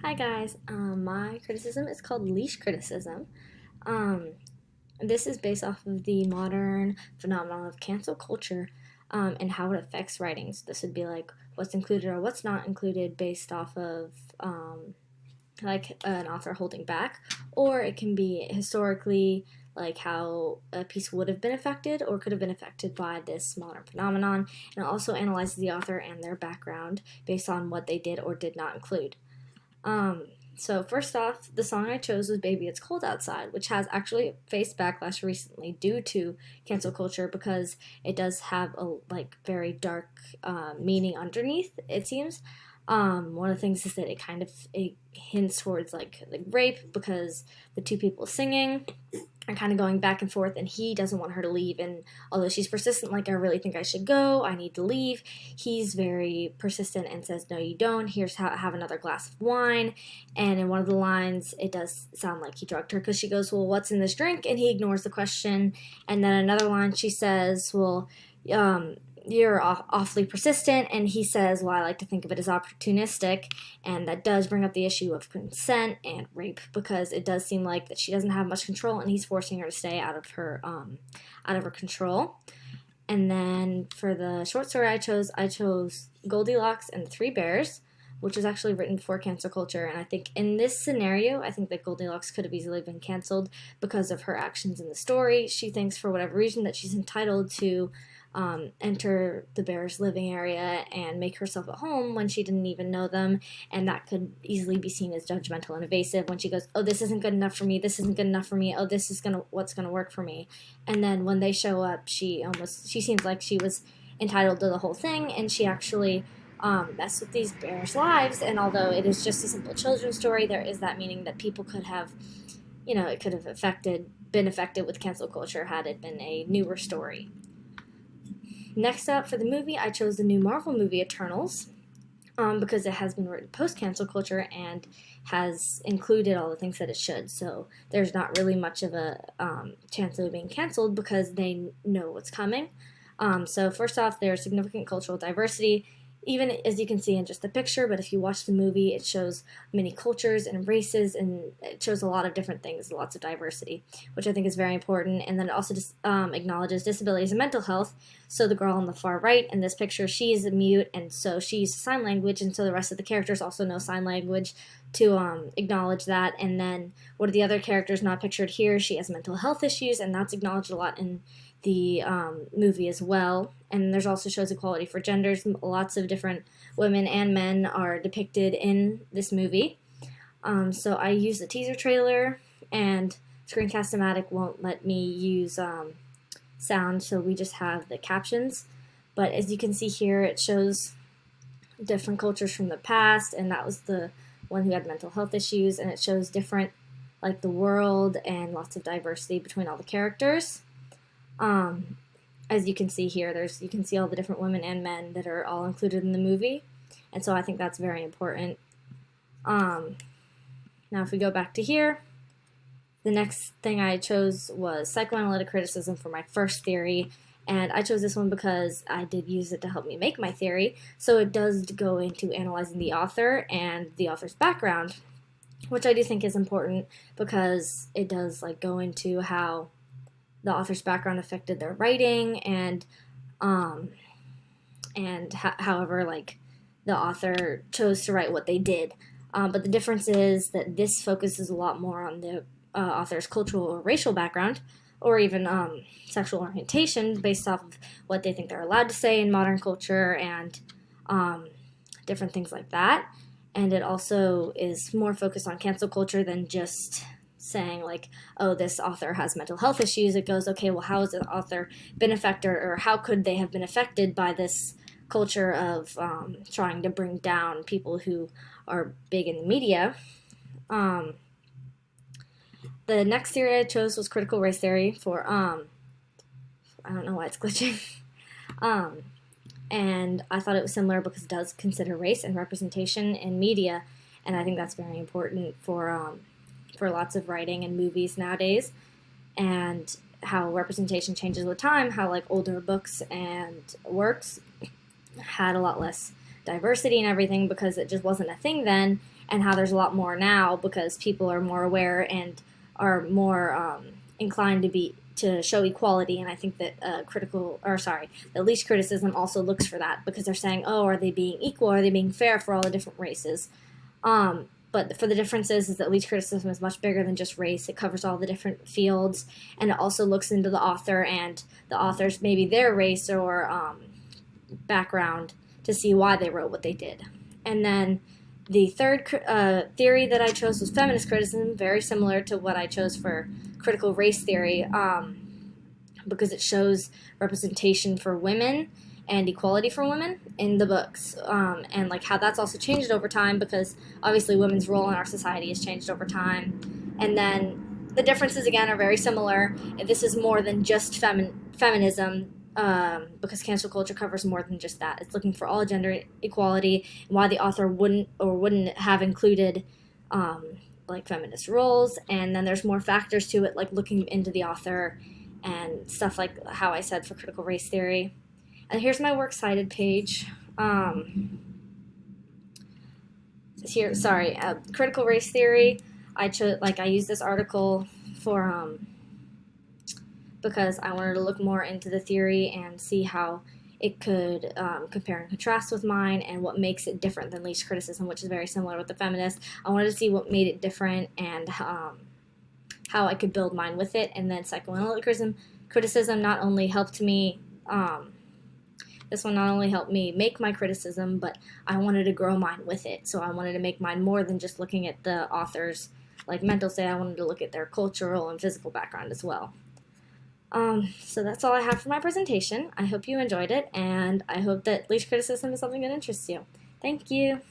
Hi guys, my criticism is called leash criticism. Um, this is based off of the modern phenomenon of cancel culture and how it affects writing. So this would be like what's included or what's not included based off of like an author holding back, or it can be historically like how a piece would have been affected or could have been affected by this modern phenomenon, and it also analyzes the author and their background based on what they did or did not include. Um, so first off, the song I chose was "Baby It's Cold Outside," which has actually faced backlash recently due to cancel culture because it does have a like very dark meaning underneath. It seems. One of the things is that it hints towards like rape because the two people singing are kind of going back and forth, and he doesn't want her to leave. And although she's persistent, like, I really think I should go, I need to leave, he's very persistent and says, no, you don't. Here's how, have another glass of wine. And in one of the lines, it does sound like he drugged her because she goes, well, what's in this drink? And he ignores the question. And then another line, she says, well, you're awfully persistent, and he says, well, I like to think of it as opportunistic, and that does bring up the issue of consent and rape because it does seem like that she doesn't have much control, and he's forcing her to stay out of her control. And then for the short story I chose Goldilocks and the Three Bears, which was actually written before cancel culture. And I think in this scenario, I think that Goldilocks could have easily been canceled because of her actions in the story. She thinks for whatever reason that she's entitled to enter the bear's living area and make herself at home when she didn't even know them, and that could easily be seen as judgmental and evasive when she goes, oh, this isn't good enough for me, this isn't good enough for me, oh, this is what's gonna work for me. And then when they show up, she seems like she was entitled to the whole thing, and she actually messed with these bears' lives. And although it is just a simple children's story, there is that meaning that people could have, it could have been affected with cancel culture had it been a newer story. Next up for the movie, I chose the new Marvel movie Eternals because it has been written post-cancel culture and has included all the things that it should. So there's not really much of a chance of it being canceled because they know what's coming. So first off, there's significant cultural diversity, even as you can see in just the picture, but if you watch the movie, it shows many cultures and races, and it shows a lot of different things, lots of diversity, which I think is very important. And then it also just acknowledges disabilities and mental health. So the girl on the far right in this picture, she is mute, and so she uses sign language, and so the rest of the characters also know sign language to acknowledge that. And then one of the other characters not pictured here, she has mental health issues, and that's acknowledged a lot in the movie as well. And there's also shows equality for genders. Lots of different women and men are depicted in this movie. So I used the teaser trailer, and Screencast-O-Matic won't let me use sound, so we just have the captions. But as you can see here, it shows different cultures from the past, and that was the one who had mental health issues, and it shows different, like the world, and lots of diversity between all the characters. As you can see here, you can see all the different women and men that are all included in the movie, and so I think that's very important. Now if we go back to here, the next thing I chose was psychoanalytic criticism for my first theory, and I chose this one because I did use it to help me make my theory. So it does go into analyzing the author and the author's background, which I do think is important because it does go into how the author's background affected their writing, and however the author chose to write what they did. But the difference is that this focuses a lot more on the author's cultural or racial background, or even sexual orientation based off of what they think they're allowed to say in modern culture, and different things like that. And it also is more focused on cancel culture than just saying oh, this author has mental health issues. It goes, okay, well, how has the author been affected, or how could they have been affected by this culture of trying to bring down people who are big in the media. The next theory I chose was critical race theory for I don't know why it's glitching. And I thought it was similar because it does consider race and representation in media, and I think that's very important for lots of writing and movies nowadays, and how representation changes with time, how older books and works had a lot less diversity and everything because it just wasn't a thing then, and how there's a lot more now because people are more aware and are more inclined to show equality. And I think that the least criticism also looks for that because they're saying, oh, are they being equal? Are they being fair for all the different races? But for the differences is that least criticism is much bigger than just race. It covers all the different fields, and it also looks into the author and the author's maybe their race or background to see why they wrote what they did. And then the third theory that I chose was feminist criticism, very similar to what I chose for critical race theory, because it shows representation for women and equality for women in the books, and like how that's also changed over time because obviously women's role in our society has changed over time. And then the differences again are very similar. This is more than just feminism, because cancel culture covers more than just that. It's looking for all gender equality and why the author wouldn't have included like feminist roles. And then there's more factors to it, like looking into the author and stuff like how I said for critical race theory. And here's my works cited page. Critical race theory. I used this article for because I wanted to look more into the theory and see how it could compare and contrast with mine and what makes it different than least criticism, which is very similar with the feminist. I wanted to see what made it different and how I could build mine with it. And then psychoanalytic criticism not only helped me. This one not only helped me make my criticism, but I wanted to grow mine with it. So I wanted to make mine more than just looking at the author's like mental state. I wanted to look at their cultural and physical background as well. So that's all I have for my presentation. I hope you enjoyed it, and I hope that least criticism is something that interests you. Thank you.